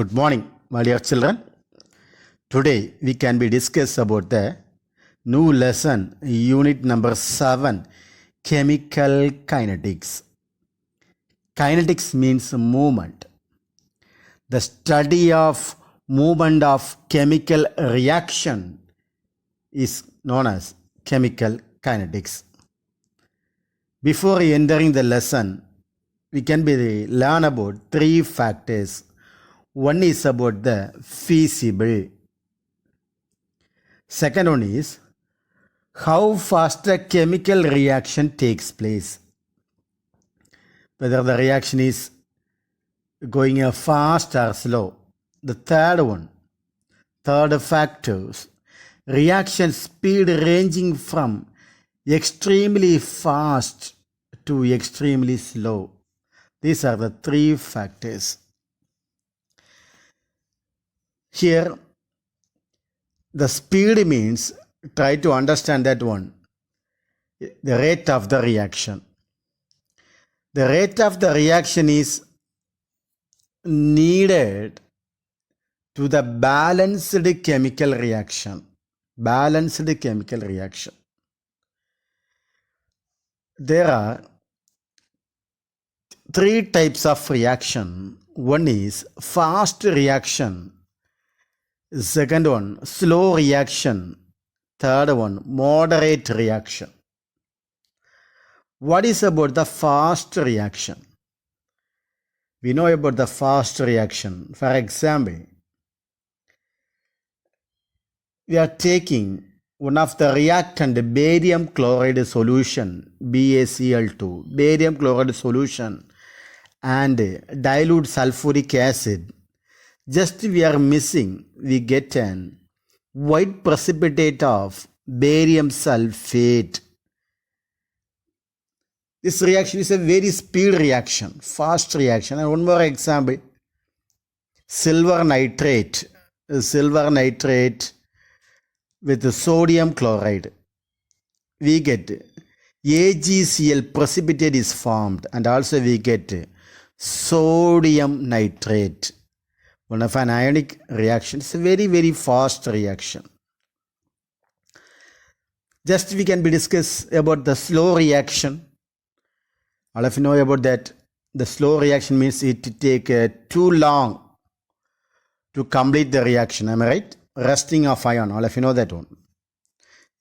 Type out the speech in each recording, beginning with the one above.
Good morning, my dear children. Today we can be discuss about the new lesson, unit number 7, chemical kinetics. Kinetics means movement. The study of movement of chemical reaction is known as chemical kinetics. Before entering the lesson, we can be learn about three factors. One is about the feasible. Second one is how fast a chemical reaction takes place. Whether the reaction is going fast or slow. The third factors, reaction speed ranging from extremely fast to extremely slow. These are the three factors. Here, the speed means, try to understand that one, the rate of the reaction. The rate of the reaction is needed to the balanced chemical reaction. Balanced chemical reaction. There are three types of reaction. One is fast reaction. Second one, slow reaction. Third one, moderate reaction. What is about the fast reaction? We know about the fast reaction. For example, we are taking one of the reactant, barium chloride solution, BaCl2, barium chloride solution, and dilute sulfuric acid. Just we are missing, we get an white precipitate of barium sulfate. This reaction is a very speed reaction, fast reaction. And one more example, silver nitrate with sodium chloride. We get AgCl precipitate is formed, and also we get sodium nitrate. One of an ionic reaction. It's a very, very fast reaction. Just we can be discuss about the slow reaction. All of you know about that. The slow reaction means it take too long to complete the reaction. Am I right? Rusting of ion. All of you know that one.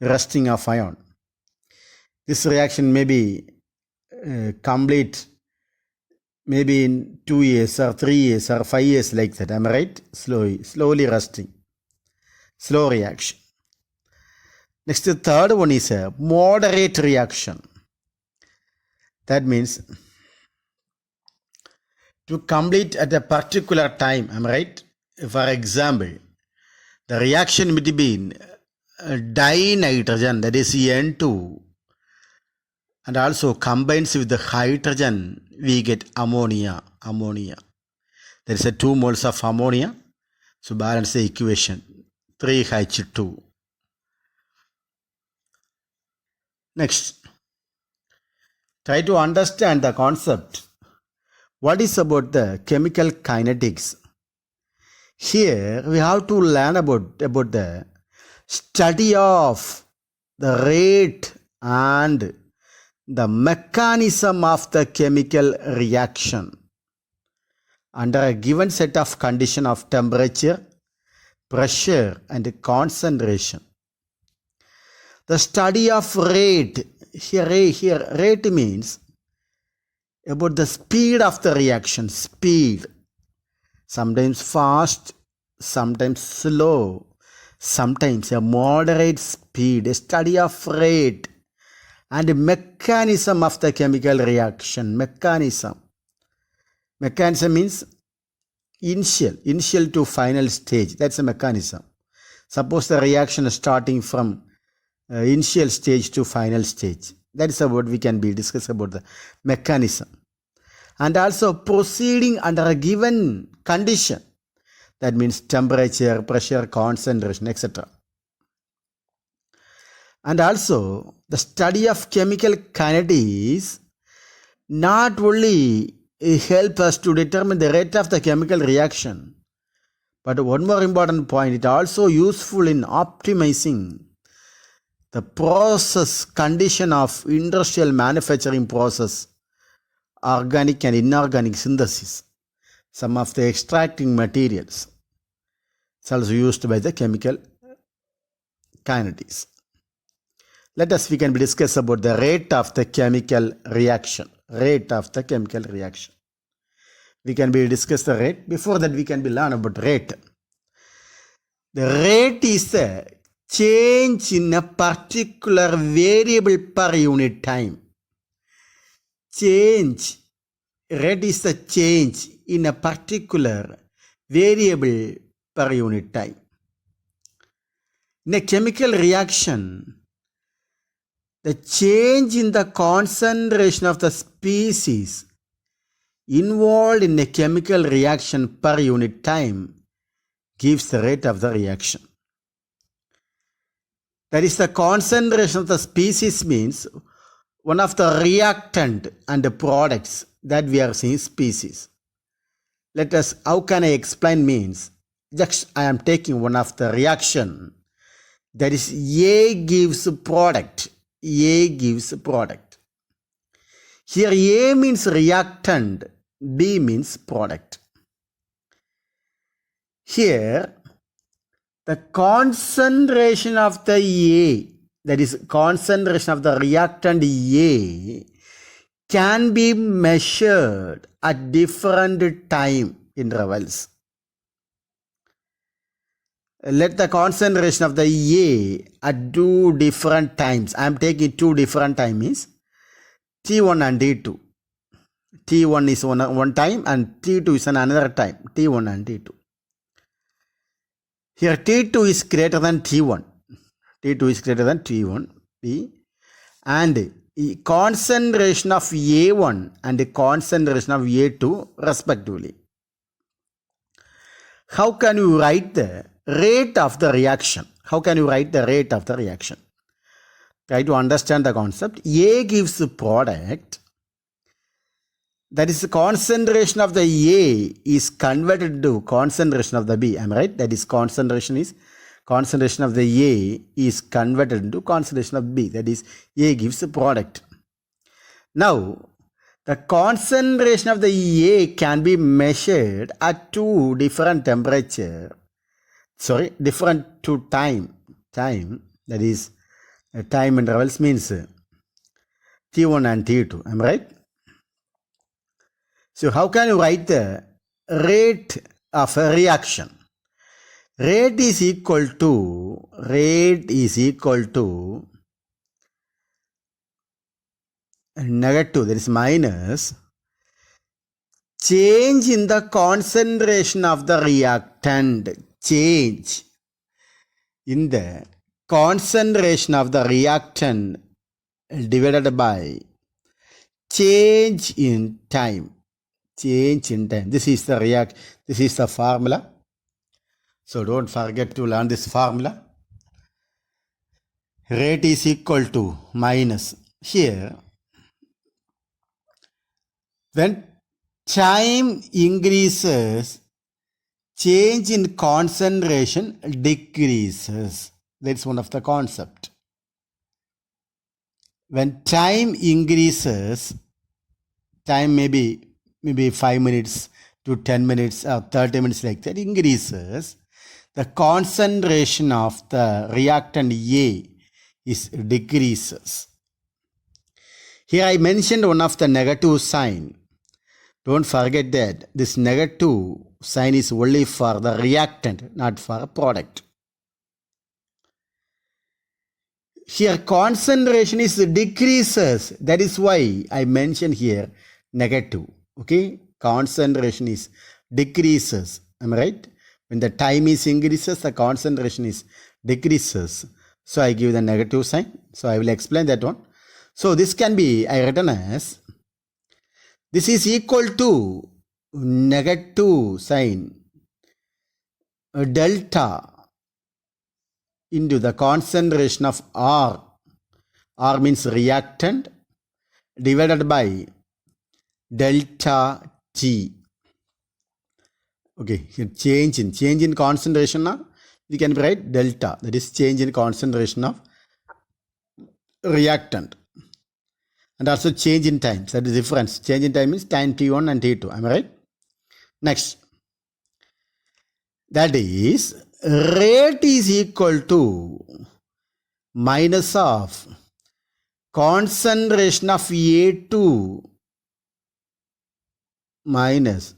Rusting of ion. This reaction may be complete maybe in 2 years or 3 years or 5 years like that. Am I right? Slowly rusting. Slow reaction. Next, the third one is a moderate reaction. That means to complete at a particular time. Am I right? For example, the reaction between dinitrogen, that is N2, and also combines with the hydrogen, we get ammonia. There is a 2 moles of ammonia. So balance the equation. 3H2. Next, try to understand the concept. What is about the chemical kinetics? Here we have to learn about the study of the rate and the mechanism of the chemical reaction under a given set of condition of temperature, pressure, and concentration. The study of rate, here rate means about the speed of the reaction, speed. Sometimes fast, sometimes slow, sometimes a moderate speed. A study of rate and mechanism of the chemical reaction. Mechanism means initial to final stage. That's a mechanism. Suppose the reaction is starting from initial stage to final stage. That is what we can be discuss about the mechanism. And also proceeding under a given condition. That means temperature, pressure, concentration, etc. And also the study of chemical kinetics not only help us to determine the rate of the chemical reaction, But one more important point, it also useful in optimizing the process condition of industrial manufacturing process, organic and inorganic synthesis, some of the extracting materials. It's also used by the chemical kinetics. Let us, we can discuss about the rate of the chemical reaction. Rate of the chemical reaction. We can be discuss the rate. Before that, we can be learn about rate. The rate is the change in a particular variable per unit time. Change. Rate is the change in a particular variable per unit time. In a chemical reaction, the change in the concentration of the species involved in a chemical reaction per unit time gives the rate of the reaction. That is, the concentration of the species means one of the reactant and the products that we are seeing species. Let us, how can I explain means, just I am taking one of the reaction, that is A gives product. A gives product. Here A means reactant, B means product. Here the concentration of the A, that is concentration of the reactant A, can be measured at different time intervals. Let the concentration of the A at two different times, I am taking two different times, T1 and T2. T1 is one time and T2 is another time, T1 and T2. Here T2 is greater than T1. T2 is greater than T1, B, and concentration of A1 and the concentration of A2 respectively. How can you write the rate of the reaction? How can you write the rate of the reaction? Try to understand the concept. A gives the product. That is, the concentration of the A is converted to concentration of the B. Am I right? That is, concentration of the A is converted into concentration of B. That is, A gives the product. Now, the concentration of the A can be measured at two different temperature. Different to time. That is, time intervals means T1 and T2. Am I right? So how can you write the rate of a reaction? Rate is equal to negative, that is minus change in the concentration of the reactant. Change in the concentration of the reactant divided by change in time. Change in time. This is the formula. So don't forget to learn this formula. Rate is equal to minus. Here, when time increases, change in concentration decreases. That's one of the concept. When time increases, time maybe 5 minutes to 10 minutes or 30 minutes like that increases, the concentration of the reactant A is decreases. Here I mentioned one of the negative sign. Don't forget that this negative sign is only for the reactant, not for a product. Here concentration is decreases. That is why I mentioned here negative. Okay, concentration is decreases. Am I right? When the time is increases, the concentration is decreases. So I give the negative sign. So I will explain that one. So this can be I written as, this is equal to negative sign delta into the concentration of R. R means reactant divided by delta T. Okay, here change in concentration now we can write delta, that is change in concentration of reactant, and also change in time, that is difference. Change in time means time t1 and t2. Am I right? Next, that is rate is equal to minus of concentration of A2 minus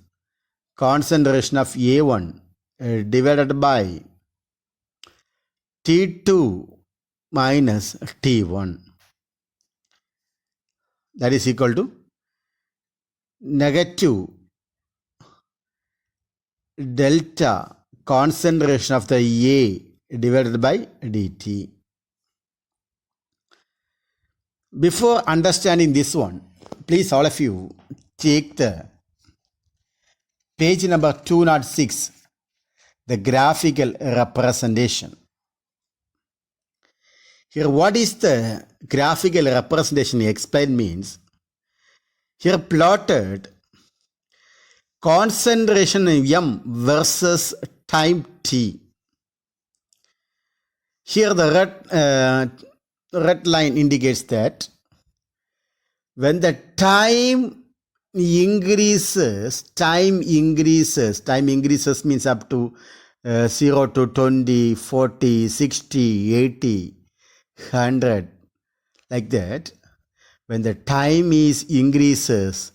concentration of A1 divided by T2 minus T1. That is equal to negative delta concentration of the A divided by dt. Before understanding this one, please all of you take the page number 206, the graphical representation. Here, what is the graphical representation explained means, here plotted concentration in M versus time T. Here the red line indicates that when the time increases means up to 0 to 20, 40, 60, 80, 100, like that. When the time is increases,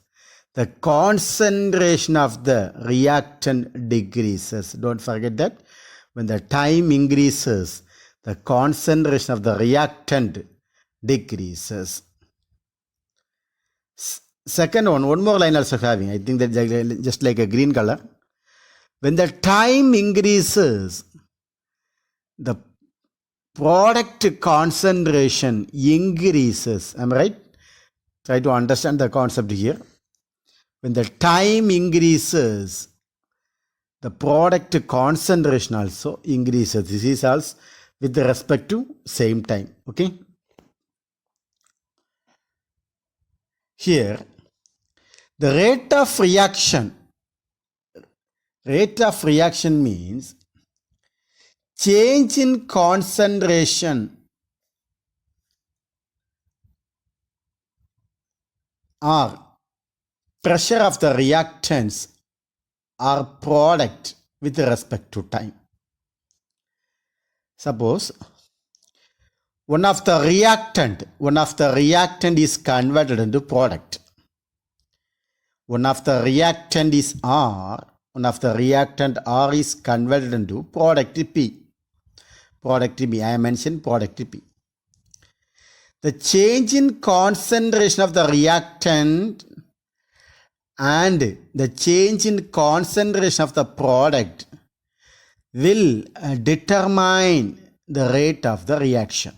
the concentration of the reactant decreases. Don't forget that. When the time increases, the concentration of the reactant decreases. Second one more line also having, I think that just like a green color. When the time increases, the product concentration increases. Am I right? Try to understand the concept here. When the time increases, the product concentration also increases. This is also with respect to same time. Okay. Here, the rate of reaction means change in concentration or pressure of the reactants or product with respect to time. Suppose one of the reactant is converted into product. One of the reactant is R. One of the reactant R is converted into product P. Product P. I mentioned product P. The change in concentration of the reactant and the change in concentration of the product will determine the rate of the reaction.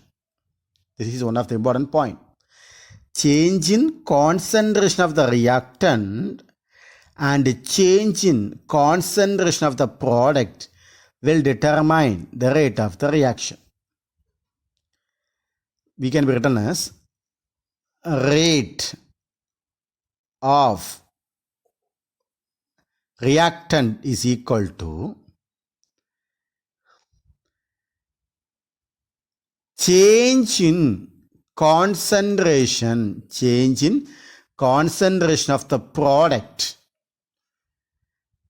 This is one of the important points. Change in concentration of the reactant and change in concentration of the product will determine the rate of the reaction. We can be written as rate of reactant is equal to change in concentration of the product.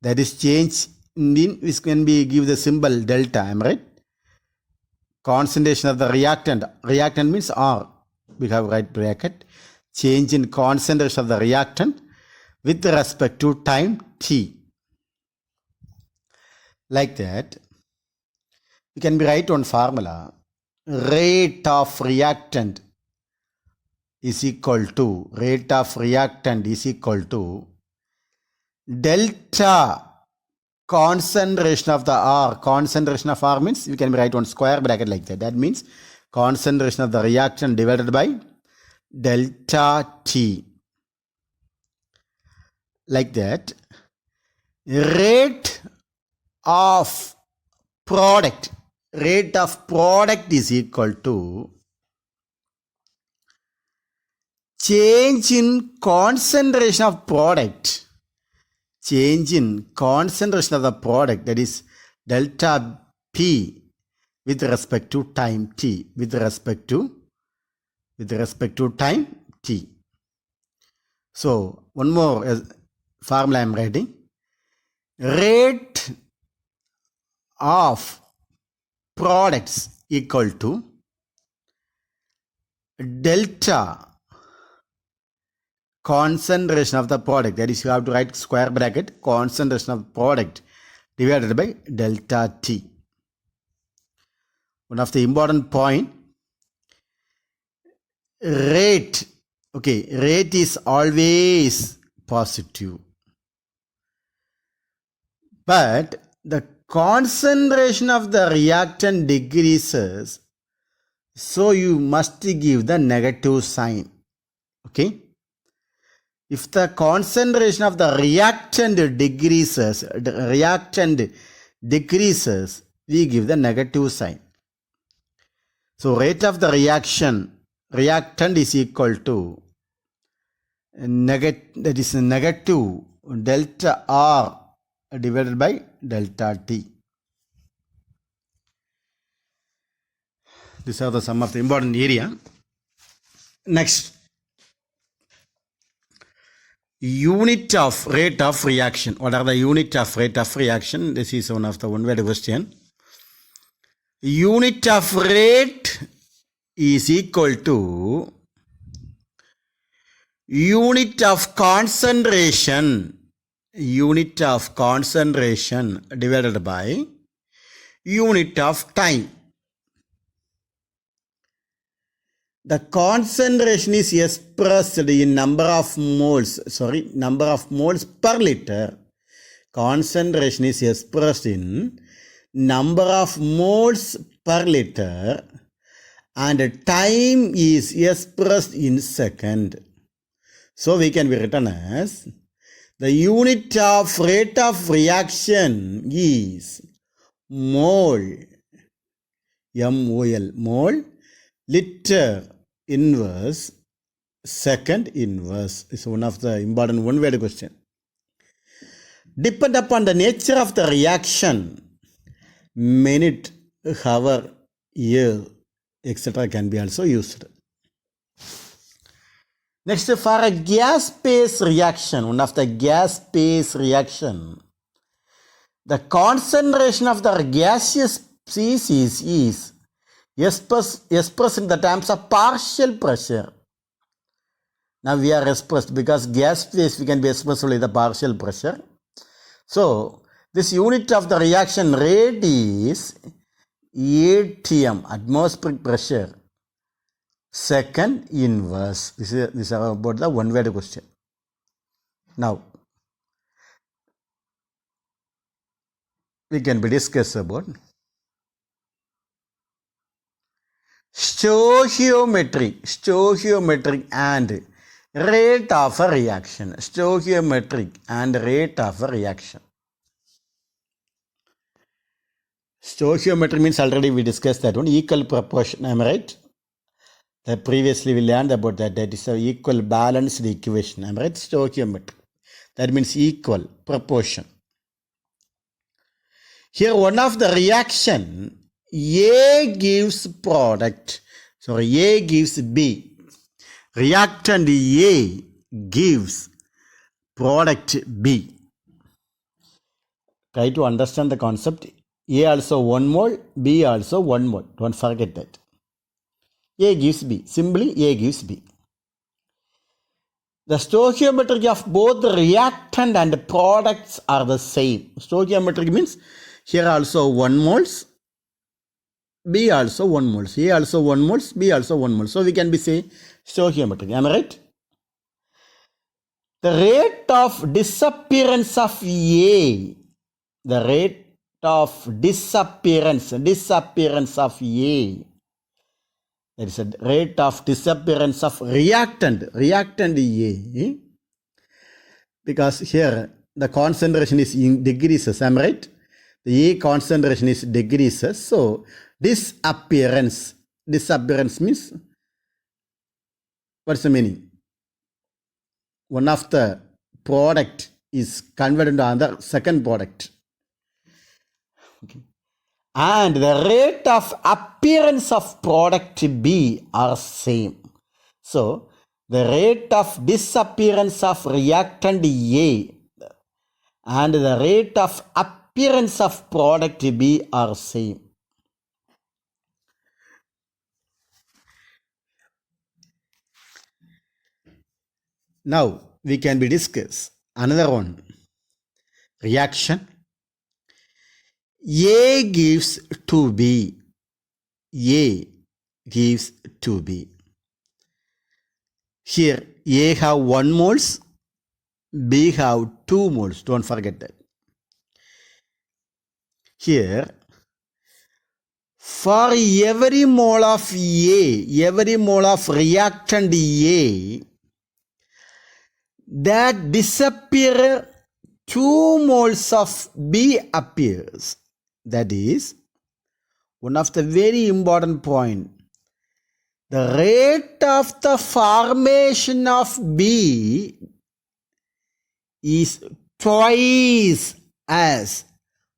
That is change in, which can be give the symbol delta. Am I right? Concentration of the reactant. Reactant means R. We have right bracket. Change in concentration of the reactant with respect to time t. Like that, we can be write one formula. Rate of reactant is equal to delta concentration of the R. Concentration of R means we can write one square bracket like that. That means concentration of the reactant divided by delta T. Like that. Rate of product is equal to change in concentration of product change in concentration of the product, that is delta P with respect to time t, with respect to time t. So one more formula I am writing. Rate of products equal to delta concentration of the product, that is you have to write square bracket concentration of product divided by delta T. One of the important point, rate, okay, rate is always positive, but the concentration of the reactant decreases, so you must give the negative sign. Okay, if the concentration of the reactant decreases, we give the negative sign. So rate of the reactant is equal to negative delta R divided by delta T. These are the some of the important area. Next, unit of rate of reaction. What are the unit of rate of reaction? This is one of the one-word question. Unit of rate is equal to unit of concentration divided by unit of time. The concentration is expressed in number of moles per liter. Concentration is expressed in number of moles per liter and time is expressed in second. So we can be written as the unit of rate of reaction is mole, MOL, mole, liter inverse, second inverse. Is one of the important one-word question. Depend upon the nature of the reaction, minute, hour, year, etc. can be also used. Next, for a gas-phase reaction, one of the gas-phase reaction, the concentration of the gaseous species is expressed in the terms of partial pressure. Now we are expressed because gas phase we can be expressed only the partial pressure. So this unit of the reaction rate is ATM, atmospheric pressure, second inverse. This is about the one-word question. Now we can be discussed about stoichiometric and rate of a reaction. Stoichiometric and rate of a reaction. Stoichiometry means already we discussed that one, equal proportion. Am I right? That previously we learned about that. That is a equal balanced equation. Am I right? Stoichiometry. That means equal proportion. Here one of the reaction, A gives product. Sorry, A gives B. Reactant A gives product B. Try to understand the concept. A also 1 mole, B also 1 mole. Don't forget that. A gives B. Simply A gives B. The stoichiometry of both the reactant and products are the same. Stoichiometry means here also 1 moles, B also 1 moles. A also 1 moles, B also 1 mole. So we can be say stoichiometry. Am I right? The rate of disappearance of A, the rate of disappearance of A, that is a rate of disappearance of reactant A, because here the concentration is in decreases. Am I right? The A concentration is decreases. So disappearance means, what's the meaning? One of the product is converted into another second product. Okay. And the rate of appearance of product B are same. So, the rate of disappearance of reactant A and the rate of appearance of product B are same. Now, we can be discuss another one. Reaction. A gives to B. A gives to B. Here, A have 1 moles, B have 2 moles. Don't forget that. Here, for every mole of A, every mole of reactant A, that disappear 2 moles of B appears. That is one of the very important point. The rate of the formation of B is twice as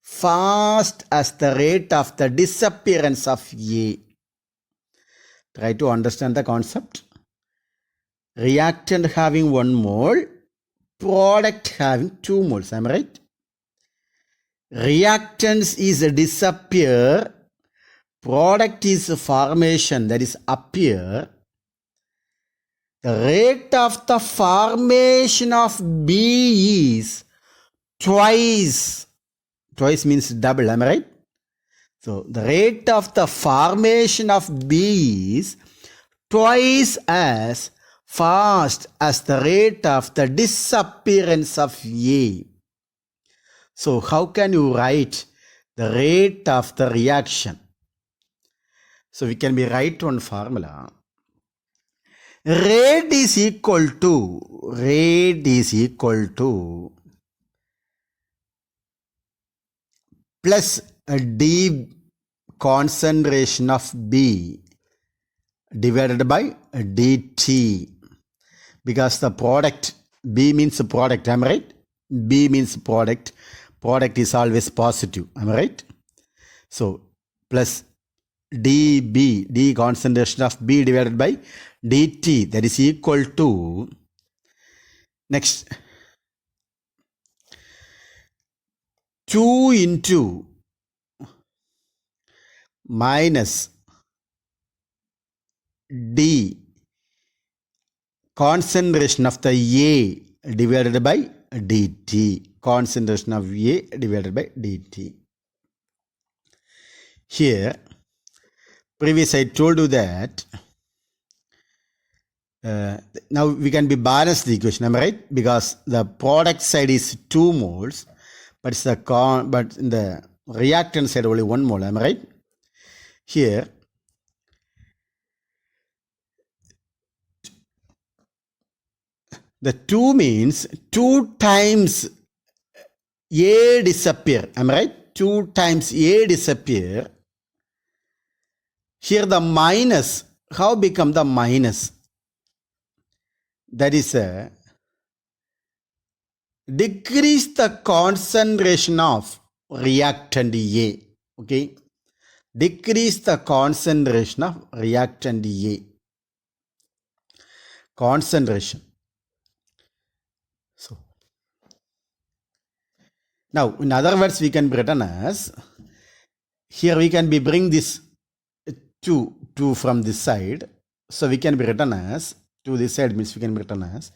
fast as the rate of the disappearance of A. Try to understand the concept. Reactant having 1 mole, product having 2 moles. Am I right? Reactants is a disappear, product is a formation, that is appear. The rate of the formation of B is twice. Twice means double, am I right? So, the rate of the formation of B is twice as fast as the rate of the disappearance of A. So, how can you write the rate of the reaction? So, we can be write one formula. Rate is equal to plus a D concentration of B divided by dt, because the product, B means product, am I right? B means product, product is always positive, am I right? So, plus dB, D concentration of B divided by dt, that is equal to, next, 2 into minus D concentration of the A divided by dt, concentration of A divided by dt. Here, previous I told you that now we can be balance the equation, am I right? Because the product side is 2 moles, but it's but in the reactant side only 1 mole, am I right? Here, the 2 means 2 times A disappear, am I right? 2 times A disappear. Here the minus, how become the minus? That is decrease the concentration of reactant A. Okay, decrease the concentration of reactant A. Concentration. So, now in other words, we can be written as, here we can be bring this 2 from this side. So we can be written as, to this side means we can be written as,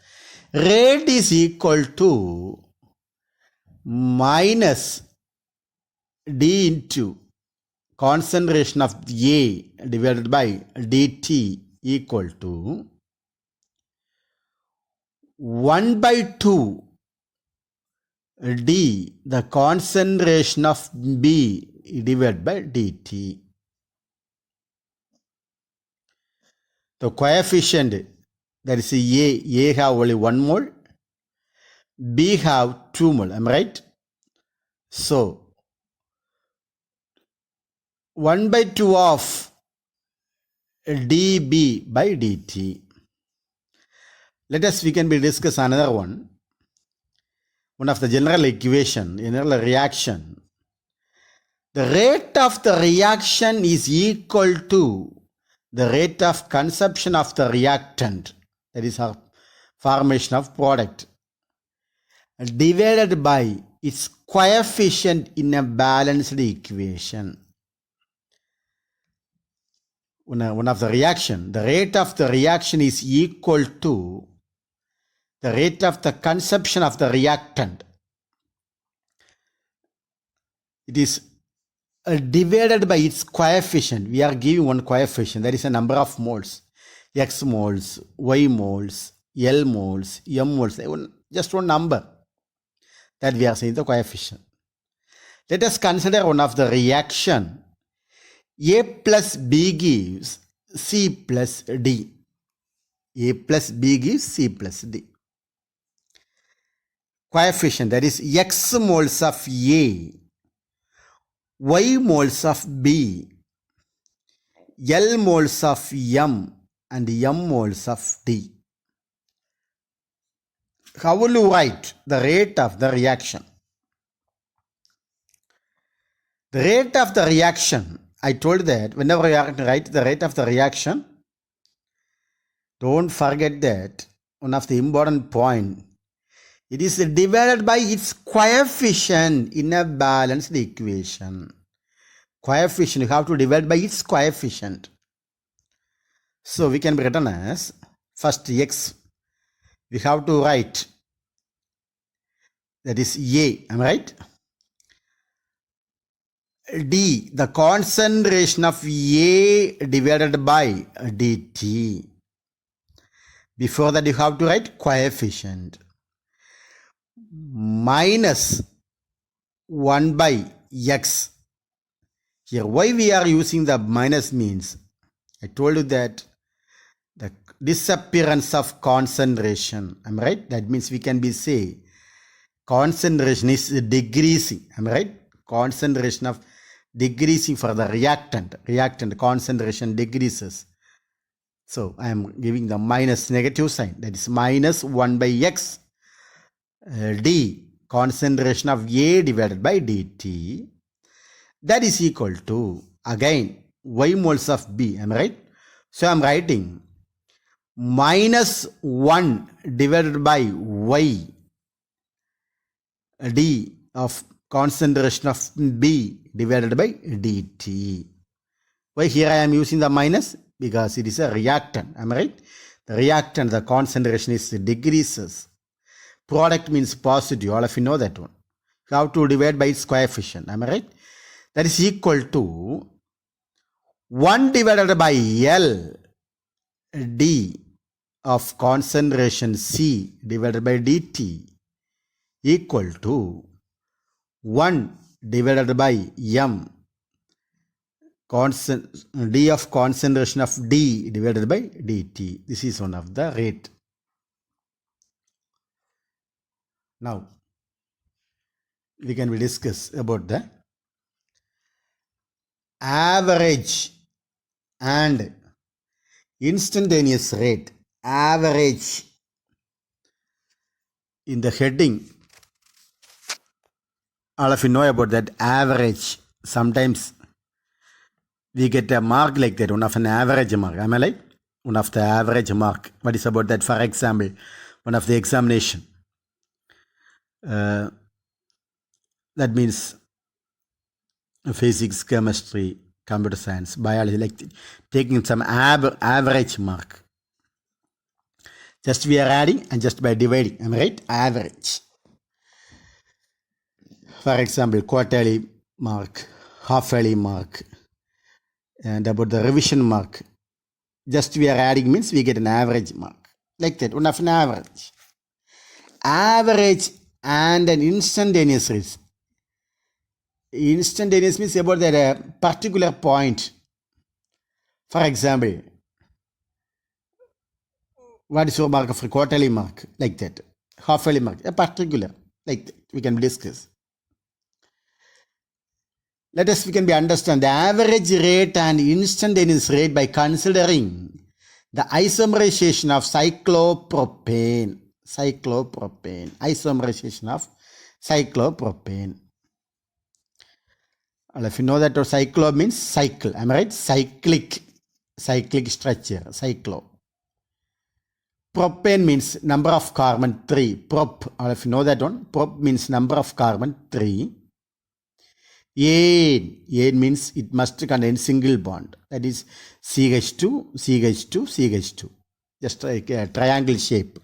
rate is equal to minus D into concentration of A divided by dt equal to 1 by 2 D, the concentration of B divided by dt. The coefficient, that is A have only 1 mole, B have 2 mole, am I right? So, 1 by 2 of dB by dt. Let us, we can be discuss another one. one of the general equation, general reaction. The rate of the reaction is equal to the rate of consumption of the reactant, that is our formation of product, divided by its coefficient in a balanced equation. One of the reaction, the rate of the reaction is equal to the rate of the consumption of the reactant. It is divided by its coefficient. We are giving one coefficient, that is a number of moles, X moles, Y moles, L moles, M moles, just one number that we are saying the coefficient. Let us consider one of the reaction. A plus B gives C plus D. A plus B gives C plus D. Coefficient, that is X moles of A, Y moles of B, L moles of M, and M moles of D. How will you write the rate of the reaction? The rate of the reaction, I told that whenever you write the rate of the reaction, don't forget that one of the important point, it is divided by its coefficient in a balanced equation. Coefficient, you have to divide by its coefficient. So we can be written as first X, we have to write, that is A, am I right? D, the concentration of A divided by dt. Before that you have to write coefficient. Minus 1 by X. Here why we are using the minus means, I told you that the disappearance of concentration, am I right? That means we can be say concentration is decreasing, am I right? Concentration of decreasing for the reactant concentration decreases. So I am giving the minus negative sign, that is minus 1 by X D, concentration of A divided by dt, that is equal to again Y moles of B, am I right? So I am writing minus 1 divided by Y D of concentration of B divided by dt. Why here I am using the minus? Because it is a reactant, am I right? The reactant, the concentration is decreases. Product means positive, all of you know that one. You have to divide by its coefficient, am I right? That is equal to 1 divided by L D of concentration C divided by dt equal to 1 divided by M D of concentration of D divided by dt. This is one of the rate. Now we can discuss about the average and instantaneous rate. Average, in the heading, all of you know about that average. Sometimes we get a mark like that, one of an average mark. Am I like? One of the average mark. What is about that? For example, one of the examination. That means physics, chemistry, computer science, biology, like taking some average mark. Just we are adding and just by dividing, am I right? Average. For example, quarterly mark, half-yearly mark, and about the revision mark. Just we are adding means we get an average mark. Like that, one of an average. Average and an instantaneous rate. Instantaneous means about that particular point. For example, what is your mark of quarterly mark? Like that. Half-yearly mark, a particular. Like that. We can discuss. Let us, we can understand the average rate and instantaneous rate by considering the isomerization of cyclopropane. Isomerization of cyclopropane. All of you know that cyclo means cycle. Am I right? Cyclic structure. Cyclo. Propane means number of carbon 3. Prop. All of you know that one. Prop means number of carbon 3. Ane means it must contain single bond. That is CH2, CH2, CH2. Just like a triangle shape.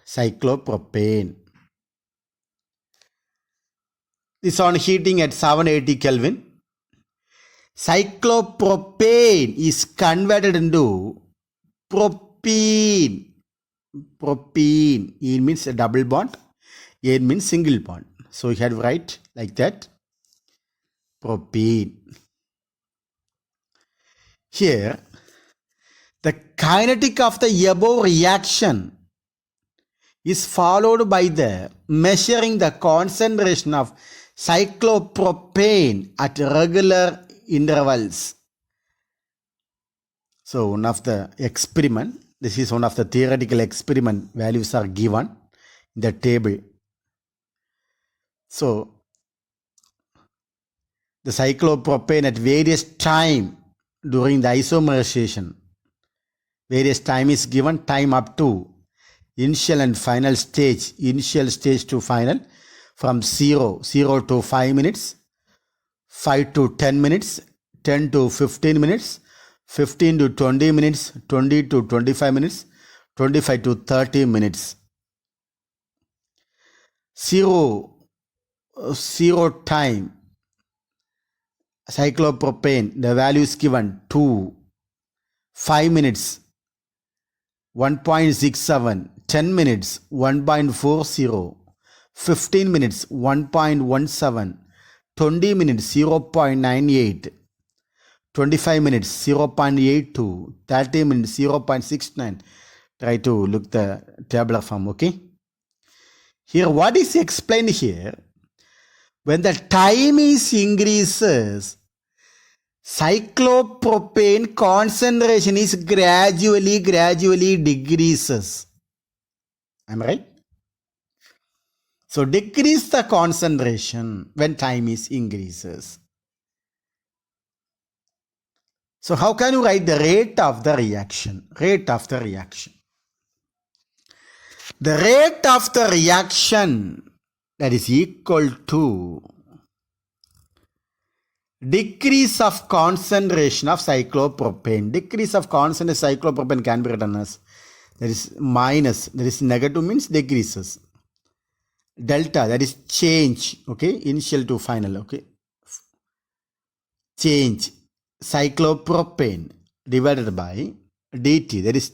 Cyclopropane. This on heating at 780 Kelvin. Cyclopropane is converted into propene. Propene. E means a double bond. A means single bond. So you have to write like that. Propene. Here, the kinetic of the above reaction is followed by the measuring the concentration of cyclopropane at regular intervals. So one of the experiment, this is one of the theoretical experiment, values are given in the table. So the cyclopropane at various time during the isomerization, various time is given, time up to initial and final stage, initial stage to final, from 0 to 5 minutes, 5 to 10 minutes, 10 to 15 minutes, 15 to 20 minutes, 20 to 25 minutes, 25 to 30 minutes. 0 time, cyclopropane, the value is given 2, 5 minutes, 1.67, 10 minutes, 1.40, 15 minutes, 1.17, 20 minutes, 0.98, 25 minutes, 0.82, 30 minutes, 0.69. Try to look the tabular form, okay? Here, what is explained here? When the time is increases, cyclopropane concentration is gradually decreases. Am I right? So decrease the concentration when time is increases. So how can you write the rate of the reaction? Rate of the reaction. The rate of the reaction, that is equal to decrease of concentration of cyclopropane. Decrease of concentration of cyclopropane can be written as, that is minus, that is negative means decreases. Delta, that is change, okay, initial to final, okay. Change, cyclopropane divided by dt, that is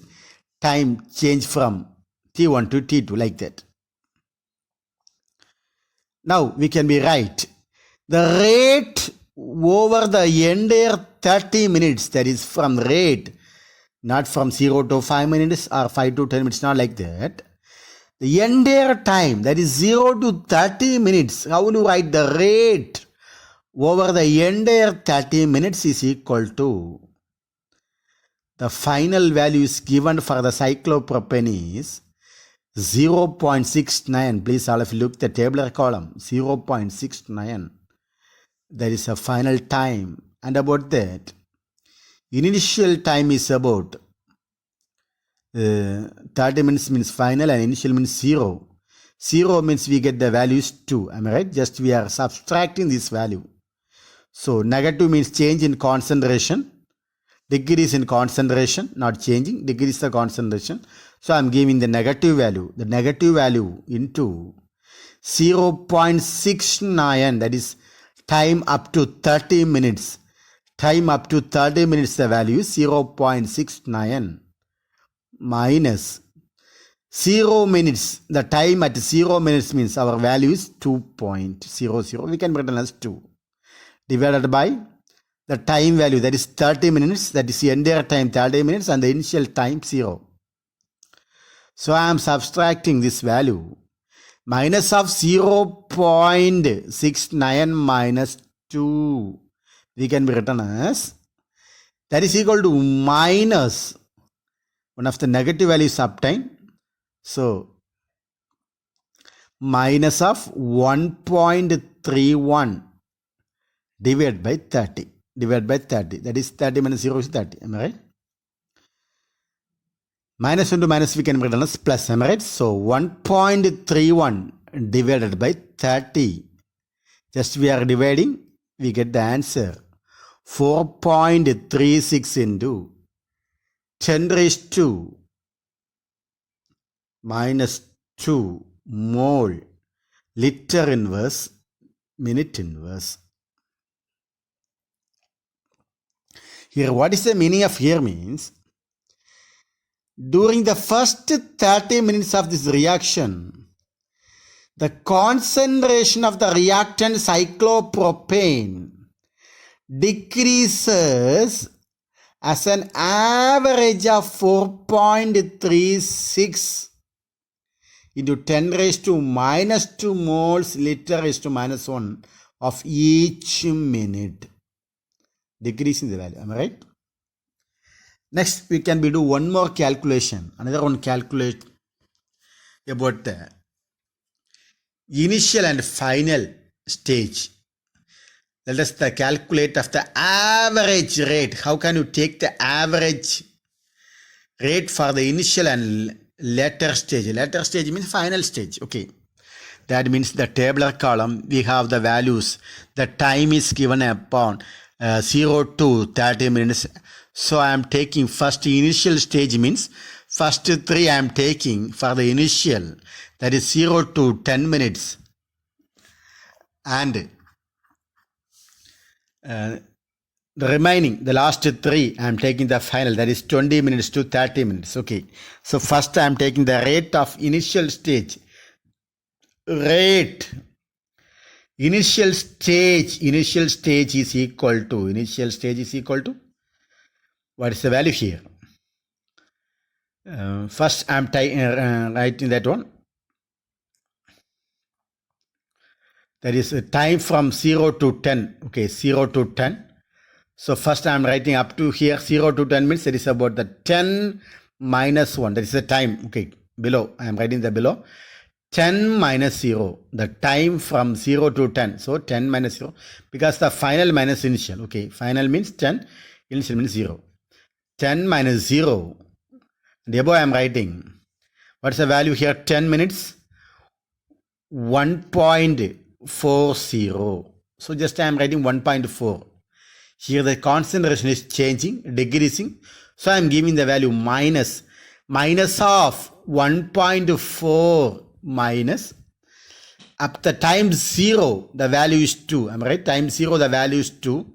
time change from T1 to T2, like that. Now we can be right. The rate over the entire 30 minutes, that is from rate, not from 0 to 5 minutes or 5 to 10 minutes, not like that. The entire time, that is 0 to 30 minutes, how will you write the rate over the entire 30 minutes is equal to, the final value is given for the cyclopropane is 0.69. Please all of you look at the tabular column, 0.69. That is a final time. And about that, initial time is about 30 minutes means final and initial means 0. 0 means we get the values 2. Am I right? Just we are subtracting this value. So negative means change in concentration. Decrease in concentration, not changing, decrease the concentration. So I am giving the negative value. The negative value into 0.69, that is time up to 30 minutes. Time up to 30 minutes, the value is 0.69 minus 0 minutes. The time at 0 minutes means our value is 2.00. We can written as 2 divided by the time value, that is 30 minutes, that is the entire time 30 minutes and the initial time 0. So I am subtracting this value. Minus of 0.69 minus 2. We can be written as, that is equal to minus one of the negative values obtained. So minus of 1.31 divided by 30. Divided by 30. That is 30 minus 0 is 30. Am I right? Minus 1 to minus we can write as plus. Am I right? So 1.31 divided by 30. Just we are dividing. We get the answer. 4.36 into 10 raised to minus 2 mole liter inverse minute inverse. Here, what is the meaning of here means, during the first 30 minutes of this reaction, the concentration of the reactant cyclopropane decreases as an average of 4.36 into 10 raised to minus 2 moles liter raised to minus 1 of each minute. Decreasing the value. Am I right? Next, we can do one more calculation. Another one calculate about the initial and final stage. Let us calculate of the average rate. How can you take the average rate for the initial and later stage? Later stage means final stage. Okay. That means the tabular column, we have the values. The time is given upon 0 to 30 minutes. So I am taking first initial stage means first 3 I am taking for the initial. That is 0 to 10 minutes. And the remaining, the last 3, I am taking the final, that is 20 minutes to 30 minutes. Okay. So first I am taking the rate of initial stage. Rate. Initial stage is equal to, what is the value here? First I am writing that one. That is time from 0 to 10. Okay, 0 to 10. So first I am writing up to here 0 to 10 minutes. That is about the 10 minus 1. That is the time. Okay, below. I am writing the below. 10 minus 0. The time from 0 to 10. So 10 minus 0. Because the final minus initial. Okay, final means 10. Initial means 0. 10 minus 0. And above I am writing. What's the value here? 10 minutes. 1.40. So just I am writing 1.4. Here the concentration is changing, decreasing. So I am giving the value minus of 1.4 minus up the time 0, the value is 2. Am I right? Time 0, the value is 2.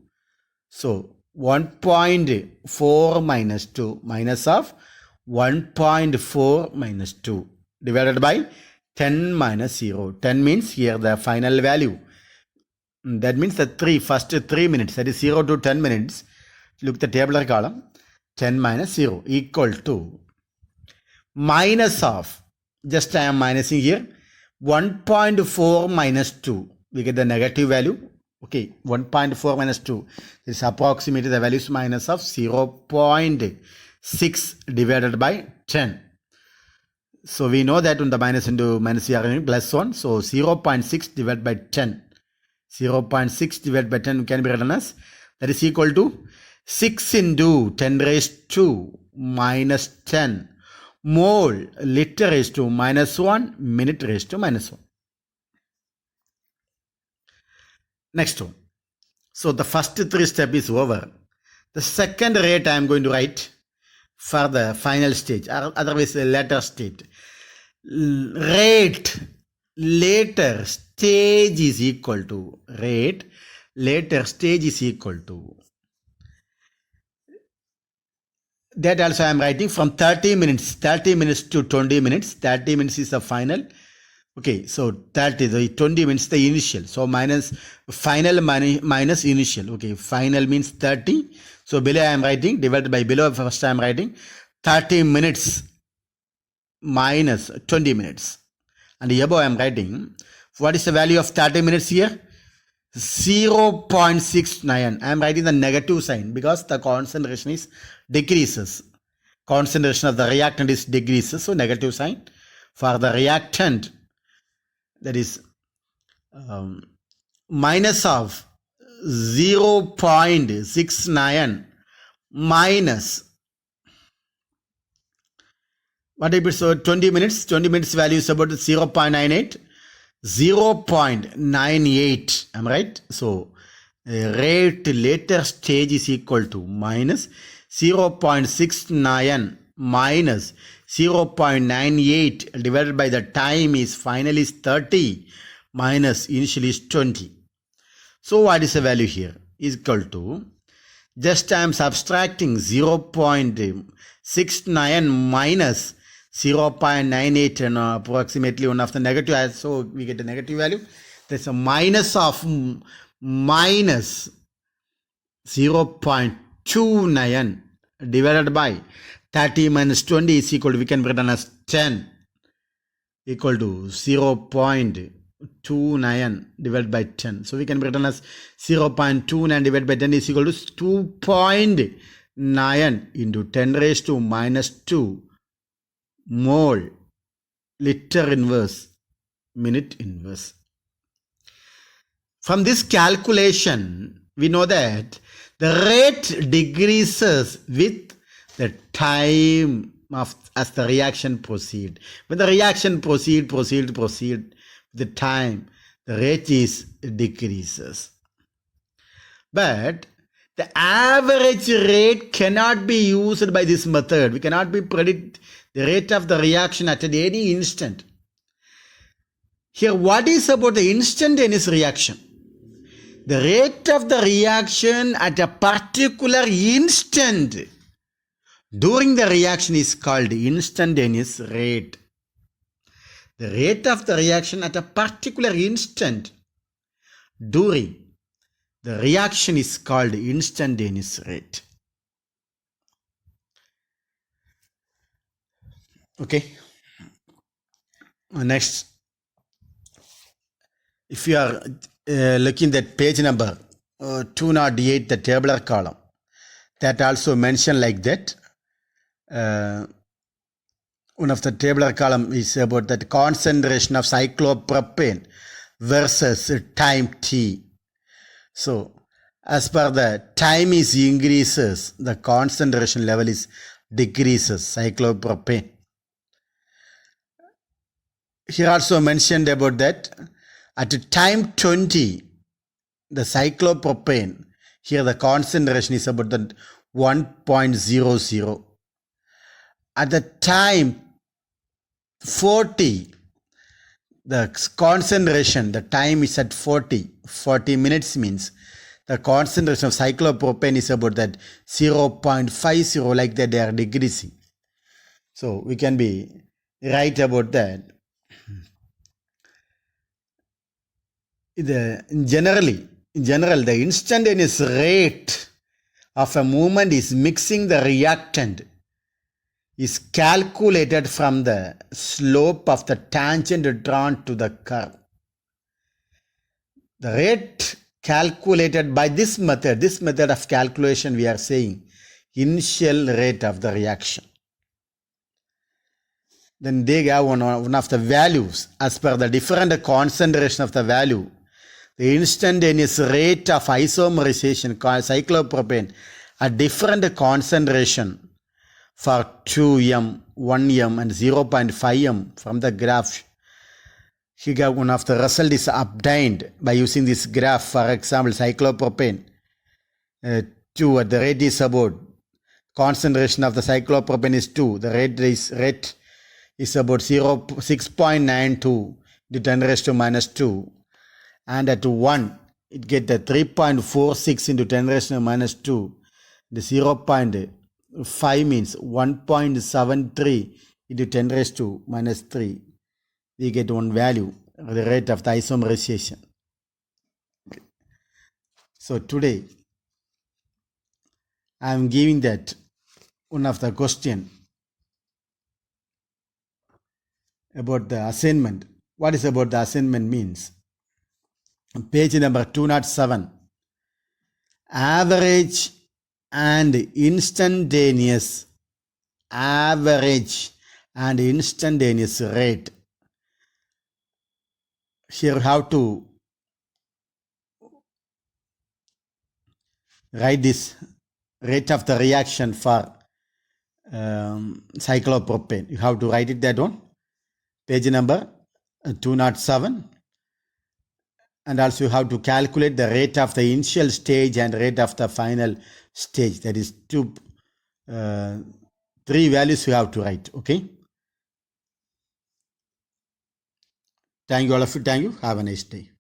So 1.4 minus 2 minus of 1.4 minus 2 divided by 10 minus 0. 10 means here the final value. That means the first 3 minutes, that is 0 to 10 minutes. Look at the tabular column. 10 minus 0 equal to minus of, just I am minusing here, 1.4 minus 2. We get the negative value. Okay, 1.4 minus 2. This is approximately the value is minus of 0.6 divided by 10. So we know that on the minus into minus we are having plus 1. So 0.6 divided by 10. 0.6 divided by 10 can be written as, that is equal to 6 into 10 raised to minus 10 mole liter raised to minus 1 minute raised to minus 1. Next one. So the first 3 step is over. The second rate I am going to write for the final stage, otherwise the later state. Rate later stage is equal to, rate later stage is equal to, that also I am writing from 30 minutes to 20 minutes. 30 minutes is the final. Okay, so 30, the 20 minutes the initial. So minus final minus initial. Okay, final means 30. So below I am writing, divided by below first I am writing 30 minutes minus 20 minutes. And above I am writing, what is the value of 30 minutes here? 0.69. I am writing the negative sign because the concentration is decreases. Concentration of the reactant is decreases. So negative sign. For the reactant, that is minus of 0.69 minus, what if it's 20 minutes? 20 minutes value is about 0.98. 0.98, am I right? So rate later stage is equal to minus 0.69 minus 0.98 divided by the time is finally is 30 minus initially is 20. So what is the value here? Is equal to, just I am subtracting 0.69 minus 0.98 and approximately one of the negative, so we get a negative value. There's a minus of minus 0.29 divided by 30 minus 20 is equal to, we can written as 10 equal to 0.29 divided by 10. So we can written as 0.29 divided by 10 is equal to 2.9 into 10 raised to minus 2 mole liter inverse minute inverse. From this calculation, we know that the rate decreases with the time of as the reaction proceed. When the reaction proceed, the time, the rate is decreases. But the average rate cannot be used by this method. We cannot be predict the rate of the reaction at any instant. Here, what is about the instantaneous reaction? The rate of the reaction at a particular instant during the reaction is called instantaneous rate. The rate of the reaction at a particular instant during the reaction is called instantaneous rate. Okay. Next, if you are looking at page number 208, the tabular column, that also mentioned like that. One of the tabular column is about that concentration of cyclopropane versus time t. So as per the time is increases, the concentration level is decreases, cyclopropane. Here also mentioned about that at time 20, the cyclopropane, here the concentration is about the 1.00. At the time 40, the concentration, the time is at 40 minutes means the concentration of cyclopropane is about that 0.50, like that they are decreasing. So we can be right about that. In general, the instantaneous rate of a movement is mixing the reactant is calculated from the slope of the tangent drawn to the curve. The rate calculated by this method of calculation, we are saying initial rate of the reaction. Then they have one of the values as per the different concentration of the value. The instantaneous rate of isomerization called cyclopropane at different concentration for 2m, 1m and 0.5m from the graph. Here one of the result is obtained by using this graph. For example, cyclopropane 2 at the rate is about, concentration of the cyclopropane is 2. The rate is about 6.92 to 10 raised to minus 2. And at 1, it get the 3.46 into 10 raised to minus 2. The 0.5 means 1.73 into 10 raised to minus 3. We get one value, the rate of the isomerization. So today, I am giving that one of the question about the assignment. What is about the assignment means? Page number 207. Average and instantaneous rate. here we have to write this rate of the reaction for cyclopropane. You have to write it that one, page number 207. And also you have to calculate the rate of the initial stage and rate of the final stage. That is three values you have to write. Okay. Thank you all of you. Thank you. Have a nice day.